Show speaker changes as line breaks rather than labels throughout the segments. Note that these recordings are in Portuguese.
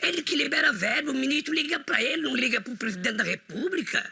Ele que libera verba, o ministro liga pra ele, não liga pro presidente da República.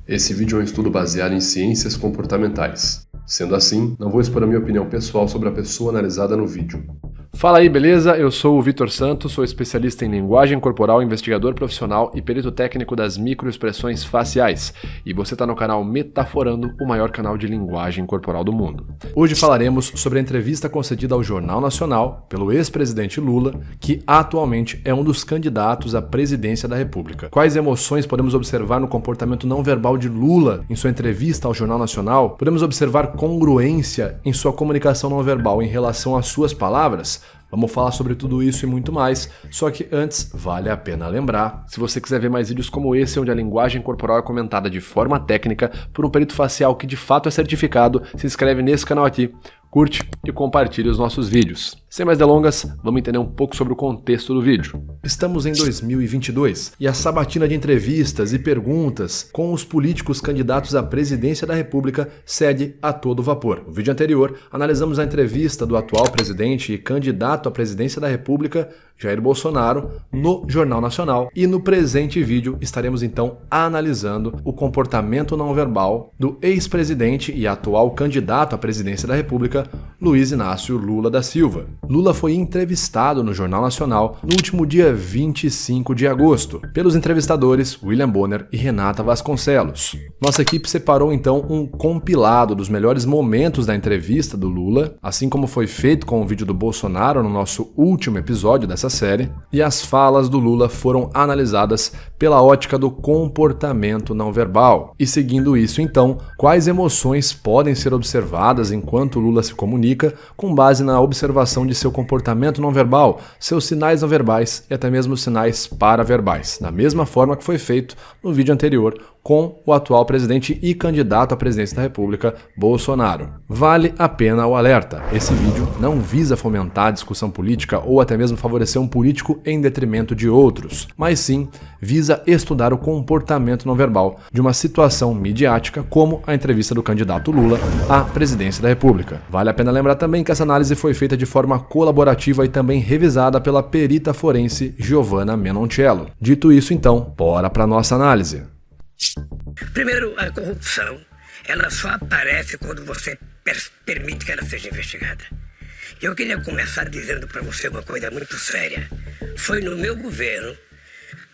Esse vídeo é um estudo baseado em ciências comportamentais. Sendo assim, não vou expor a minha opinião pessoal sobre a pessoa analisada no vídeo.
Fala aí, beleza? Eu sou o Vitor Santos, sou especialista em linguagem corporal, investigador profissional e perito técnico das microexpressões faciais. E você está no canal Metaforando, o maior canal de linguagem corporal do mundo. Hoje falaremos sobre a entrevista concedida ao Jornal Nacional pelo ex-presidente Lula, que atualmente é um dos candidatos à presidência da República. Quais emoções podemos observar no comportamento não verbal de Lula em sua entrevista ao Jornal Nacional? Podemos observar congruência em sua comunicação não verbal em relação às suas palavras? Vamos falar sobre tudo isso e muito mais, só que antes vale a pena lembrar, se você quiser ver mais vídeos como esse, onde a linguagem corporal é comentada de forma técnica por um perito facial que de fato é certificado, se inscreve nesse canal aqui, curte e compartilhe os nossos vídeos. Sem mais delongas, vamos entender um pouco sobre o contexto do vídeo. Estamos em 2022 e a sabatina de entrevistas e perguntas com os políticos candidatos à presidência da República segue a todo vapor. No vídeo anterior, analisamos a entrevista do atual presidente e candidato à presidência da República, Jair Bolsonaro, no Jornal Nacional, e no presente vídeo estaremos então analisando o comportamento não verbal do ex-presidente e atual candidato à presidência da República, Luiz Inácio Lula da Silva. Lula foi entrevistado no Jornal Nacional no último dia 25 de agosto, pelos entrevistadores William Bonner e Renata Vasconcelos. Nossa equipe separou então um compilado dos melhores momentos da entrevista do Lula, assim como foi feito com o vídeo do Bolsonaro no nosso último episódio dessa série, e as falas do Lula foram analisadas pela ótica do comportamento não verbal. E seguindo isso então, quais emoções podem ser observadas enquanto Lula se comunica, com base na observação de seu comportamento não verbal, seus sinais não verbais e até mesmo sinais paraverbais, da mesma forma que foi feito no vídeo anterior com o atual presidente e candidato à presidência da República, Bolsonaro. Vale a pena o alerta. Esse vídeo não visa fomentar a discussão política ou até mesmo favorecer um político em detrimento de outros, mas sim visa estudar o comportamento não verbal de uma situação midiática como a entrevista do candidato Lula à presidência da República. Vale a pena lembrar também que essa análise foi feita de forma colaborativa e também revisada pela perita forense Giovanna Menoncello. Dito isso, então, bora para nossa análise.
Primeiro, a corrupção, ela só aparece quando você permite que ela seja investigada. Eu queria começar dizendo para você uma coisa muito séria. Foi no meu governo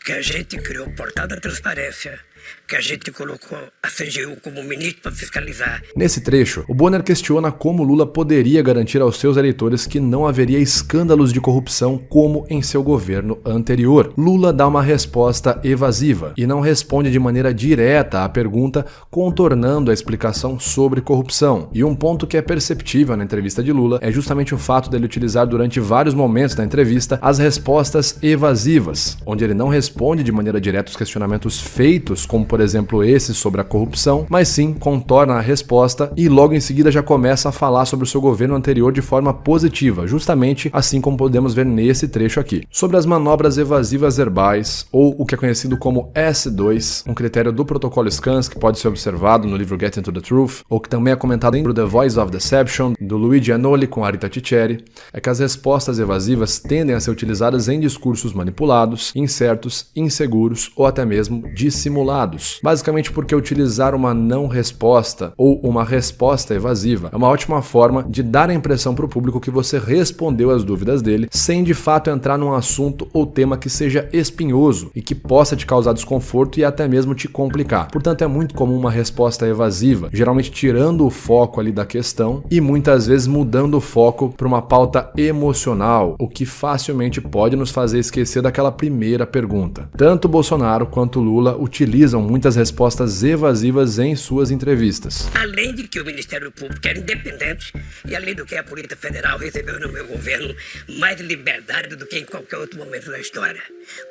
que a gente criou o Portal da Transparência, que a gente colocou a CGU como ministro para fiscalizar.
Nesse trecho, o Bonner questiona como Lula poderia garantir aos seus eleitores que não haveria escândalos de corrupção como em seu governo anterior. Lula dá uma resposta evasiva e não responde de maneira direta à pergunta, contornando a explicação sobre corrupção. E um ponto que é perceptível na entrevista de Lula é justamente o fato dele utilizar durante vários momentos da entrevista as respostas evasivas, onde ele não responde de maneira direta os questionamentos feitos, como por exemplo esse sobre a corrupção, mas sim contorna a resposta e logo em seguida já começa a falar sobre o seu governo anterior de forma positiva, justamente assim como podemos ver nesse trecho aqui. Sobre as manobras evasivas verbais, ou o que é conhecido como S2, um critério do protocolo Scans que pode ser observado no livro Getting to the Truth, ou que também é comentado em The Voice of Deception, do Luigi Anoli com Arita Ticeri, é que as respostas evasivas tendem a ser utilizadas em discursos manipulados, incertos, inseguros ou até mesmo dissimulados. Basicamente porque utilizar uma não resposta ou uma resposta evasiva é uma ótima forma de dar a impressão para o público que você respondeu às dúvidas dele sem de fato entrar num assunto ou tema que seja espinhoso e que possa te causar desconforto e até mesmo te complicar. Portanto, é muito comum uma resposta evasiva, geralmente tirando o foco ali da questão e muitas vezes mudando o foco para uma pauta emocional, o que facilmente pode nos fazer esquecer daquela primeira pergunta. Tanto Bolsonaro quanto Lula utilizam muitas respostas evasivas em suas entrevistas.
Além de que o Ministério Público era independente e além do que a Polícia Federal recebeu no meu governo mais liberdade do que em qualquer outro momento da história.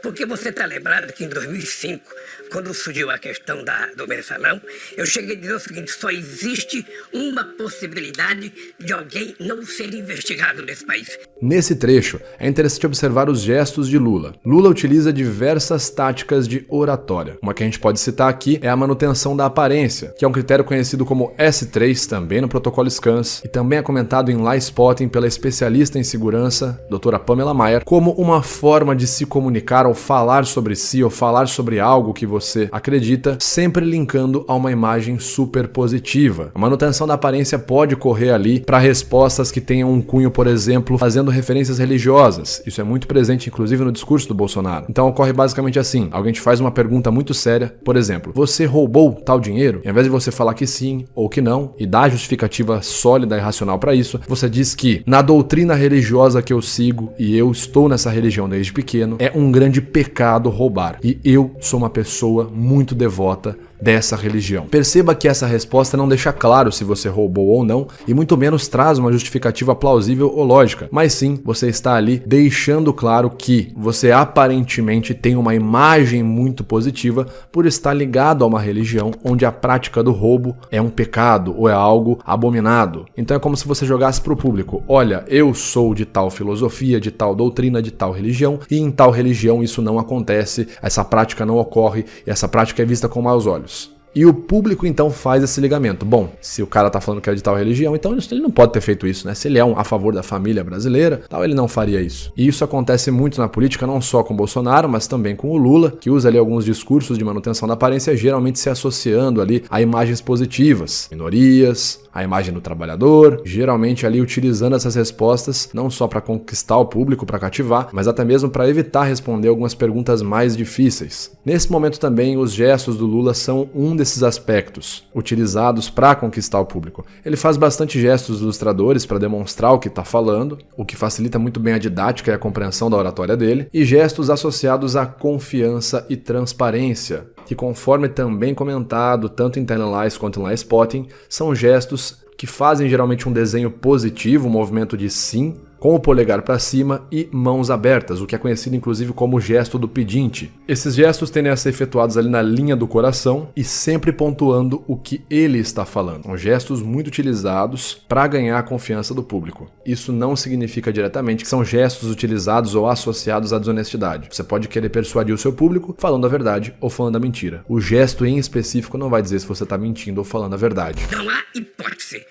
Porque você está lembrado que em 2005, quando surgiu a questão do mensalão, eu cheguei a dizer o seguinte: só existe uma possibilidade de alguém não ser investigado nesse país.
Nesse trecho, é interessante observar os gestos de Lula. Lula utiliza diversas táticas de oratória. Uma que a gente pode citar aqui é a manutenção da aparência, que é um critério conhecido como S3, também no protocolo SCANS, e também é comentado em Lie Spotting pela especialista em segurança, doutora Pamela Mayer, como uma forma de se comunicar ou falar sobre si ou falar sobre algo que você acredita, sempre linkando a uma imagem super positiva. A manutenção da aparência pode correr ali para respostas que tenham um cunho, por exemplo, fazendo referências religiosas. Isso é muito presente, inclusive, no discurso do Bolsonaro. Então ocorre basicamente assim: alguém te faz uma pergunta muito séria, por exemplo, você roubou tal dinheiro? E ao invés de você falar que sim ou que não, e dar justificativa sólida e racional para isso, você diz que na doutrina religiosa que eu sigo, e eu estou nessa religião desde pequeno, é um grande pecado roubar. E eu sou uma pessoa muito devota dessa religião. Perceba que essa resposta não deixa claro se você roubou ou não, e muito menos traz uma justificativa plausível ou lógica, mas sim, você está ali deixando claro que você aparentemente tem uma imagem muito positiva por estar ligado a uma religião onde a prática do roubo é um pecado ou é algo abominado. Então é como se você jogasse para o público: olha, eu sou de tal filosofia, de tal doutrina, de tal religião, e em tal religião isso não acontece, essa prática não ocorre, e essa prática é vista com maus olhos. E o público então faz esse ligamento. Bom, se o cara tá falando que é de tal religião, então ele não pode ter feito isso, né? Se ele é a favor da família brasileira, tal, ele não faria isso. E isso acontece muito na política, não só com o Bolsonaro, mas também com o Lula, que usa ali alguns discursos de manutenção da aparência, geralmente se associando ali a imagens positivas, minorias, a imagem do trabalhador, geralmente ali utilizando essas respostas não só para conquistar o público, para cativar, mas até mesmo para evitar responder algumas perguntas mais difíceis. Nesse momento também, os gestos do Lula são um desses aspectos utilizados para conquistar o público. Ele faz bastante gestos ilustradores para demonstrar o que está falando, o que facilita muito bem a didática e a compreensão da oratória dele, e gestos associados à confiança e transparência, que, conforme também comentado tanto em Telling Lies quanto em Lie Spotting, são gestos que fazem geralmente um desenho positivo, um movimento de sim, com o polegar para cima e mãos abertas, o que é conhecido inclusive como gesto do pedinte. Esses gestos tendem a ser efetuados ali na linha do coração e sempre pontuando o que ele está falando. São gestos muito utilizados para ganhar a confiança do público. Isso não significa diretamente que são gestos utilizados ou associados à desonestidade. Você pode querer persuadir o seu público falando a verdade ou falando a mentira. O gesto em específico não vai dizer se você está mentindo ou falando a verdade.
Não há hipótese.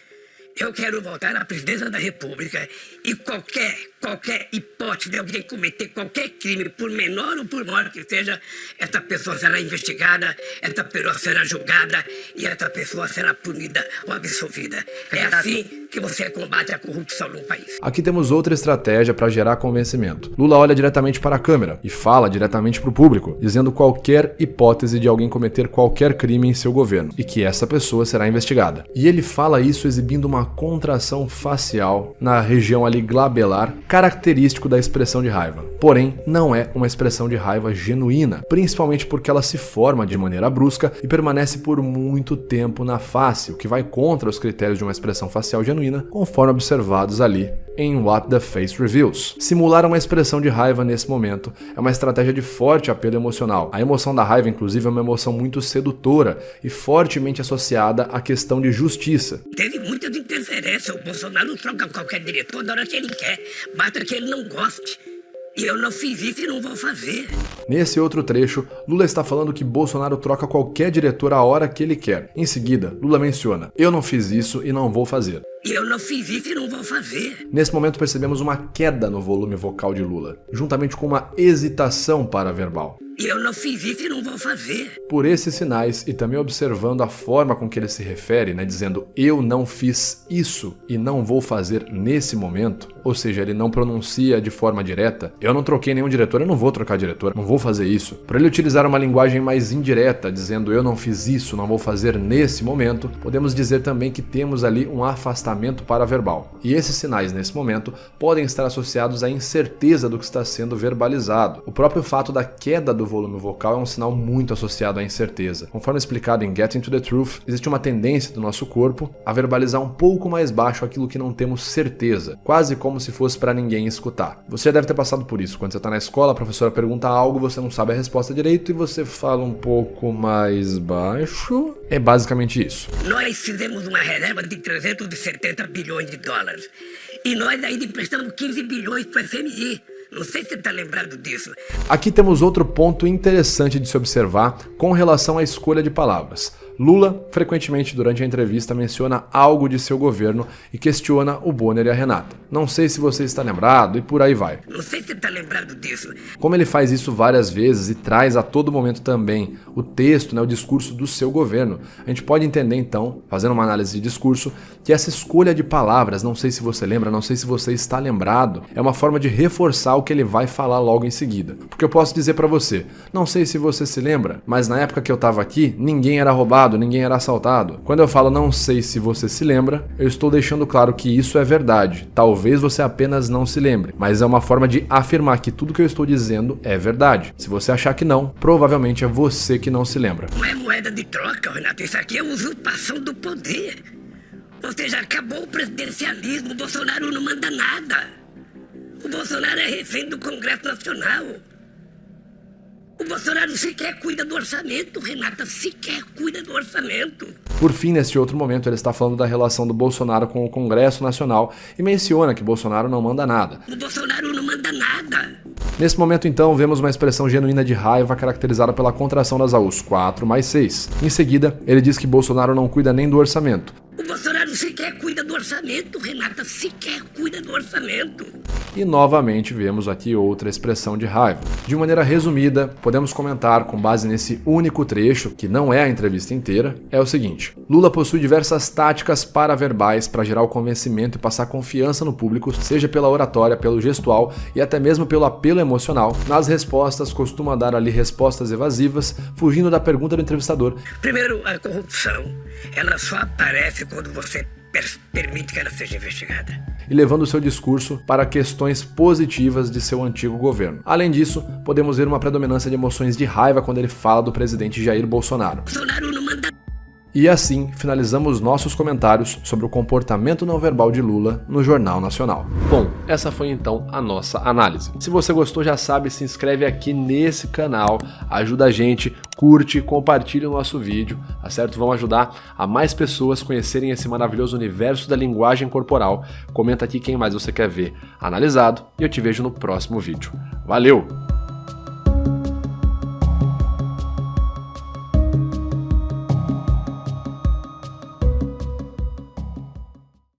Eu quero voltar à presidência da República e qualquer hipótese de alguém cometer qualquer crime, por menor ou por maior que seja, essa pessoa será investigada, essa pessoa será julgada e essa pessoa será punida ou absolvida. É assim que você combate a corrupção no país.
Aqui temos outra estratégia para gerar convencimento. Lula olha diretamente para a câmera e fala diretamente para o público, dizendo qualquer hipótese de alguém cometer qualquer crime em seu governo e que essa pessoa será investigada. E ele fala isso exibindo uma contração facial na região ali glabelar, característico da expressão de raiva. Porém, não é uma expressão de raiva genuína, principalmente porque ela se forma de maneira brusca e permanece por muito tempo na face, o que vai contra os critérios de uma expressão facial genuína, conforme observados ali em What the Face Reveals. Simular uma expressão de raiva nesse momento é uma estratégia de forte apelo emocional. A emoção da raiva, inclusive, é uma emoção muito sedutora e fortemente associada à questão de justiça.
Teve muitas interferências. O Bolsonaro troca qualquer diretor da hora que ele quer. Basta que ele não goste. E eu não fiz isso e não vou fazer.
Nesse outro trecho, Lula está falando que Bolsonaro troca qualquer diretor a hora que ele quer. Em seguida, Lula menciona: eu não fiz isso e não vou fazer.
E eu não fiz isso e não vou fazer.
Nesse momento percebemos uma queda no volume vocal de Lula, juntamente com uma hesitação paraverbal.
E eu não fiz isso e não vou fazer.
Por esses sinais e também observando a forma com que ele se refere, dizendo eu não fiz isso e não vou fazer nesse momento, ou seja, ele não pronuncia de forma direta, eu não troquei nenhum diretor, eu não vou trocar diretor, não vou fazer isso. Por ele utilizar uma linguagem mais indireta, dizendo eu não fiz isso, não vou fazer nesse momento, podemos dizer também que temos ali um afastamento paraverbal. E esses sinais nesse momento podem estar associados à incerteza do que está sendo verbalizado. O próprio fato da queda do volume vocal é um sinal muito associado à incerteza. Conforme explicado em Getting to the Truth, existe uma tendência do nosso corpo a verbalizar um pouco mais baixo aquilo que não temos certeza, quase como se fosse para ninguém escutar. Você já deve ter passado por isso. Quando você está na escola, a professora pergunta algo, você não sabe a resposta direito e você fala um pouco mais baixo. É basicamente isso.
Nós fizemos uma reserva de 370 bilhões de dólares e nós ainda emprestamos 15 bilhões para o FMI. Não sei se você tá lembrado disso.
Aqui temos outro ponto interessante de se observar com relação à escolha de palavras. Lula, frequentemente durante a entrevista, menciona algo de seu governo e questiona o Bonner e a Renata. Não sei se você está lembrado e por aí vai.
Não sei se você tá lembrado disso.
Como ele faz isso várias vezes e traz a todo momento também o texto, o discurso do seu governo, a gente pode entender então, fazendo uma análise de discurso, que essa escolha de palavras, não sei se você lembra, não sei se você está lembrado, é uma forma de reforçar o que ele vai falar logo em seguida. Porque eu posso dizer para você, não sei se você se lembra, mas na época que eu estava aqui, ninguém era roubado, ninguém era assaltado. Quando eu falo não sei se você se lembra, eu estou deixando claro que isso é verdade. Talvez você apenas não se lembre, mas é uma forma de afirmar que tudo que eu estou dizendo é verdade. Se você achar que não, provavelmente é você que não se lembra.
Não é moeda de troca, Renato. Isso aqui é usurpação do poder. Ou seja, acabou o presidencialismo. O Bolsonaro não manda nada. O Bolsonaro é refém do Congresso Nacional. O Bolsonaro sequer cuida do orçamento, Renata, sequer cuida do orçamento.
Por fim, neste outro momento, ele está falando da relação do Bolsonaro com o Congresso Nacional e menciona que Bolsonaro não manda nada.
O Bolsonaro não manda nada.
Nesse momento, então, vemos uma expressão genuína de raiva caracterizada pela contração das AUs 4 mais 6. Em seguida, ele diz que Bolsonaro não cuida nem do orçamento.
O Bolsonaro sequer cuida do orçamento, Renata, sequer cuida do orçamento.
E novamente vemos aqui outra expressão de raiva. De maneira resumida, podemos comentar com base nesse único trecho, que não é a entrevista inteira, é o seguinte: Lula possui diversas táticas paraverbais para gerar o convencimento e passar confiança no público, seja pela oratória, pelo gestual e até mesmo pelo apelo emocional. Nas respostas, costuma dar ali respostas evasivas, fugindo da pergunta do entrevistador.
Primeiro, a corrupção, ela só aparece quando você permite que ela seja investigada.
E levando o seu discurso para questões positivas de seu antigo governo. Além disso, podemos ver uma predominância de emoções de raiva quando ele fala do presidente Jair Bolsonaro.
Bolsonaro não manda.
E assim, finalizamos nossos comentários sobre o comportamento não verbal de Lula no Jornal Nacional. Bom, essa foi então a nossa análise. Se você gostou, já sabe, se inscreve aqui nesse canal, ajuda a gente, curte, compartilha o nosso vídeo, tá certo? Vamos ajudar a mais pessoas conhecerem esse maravilhoso universo da linguagem corporal. Comenta aqui quem mais você quer ver analisado e eu te vejo no próximo vídeo. Valeu!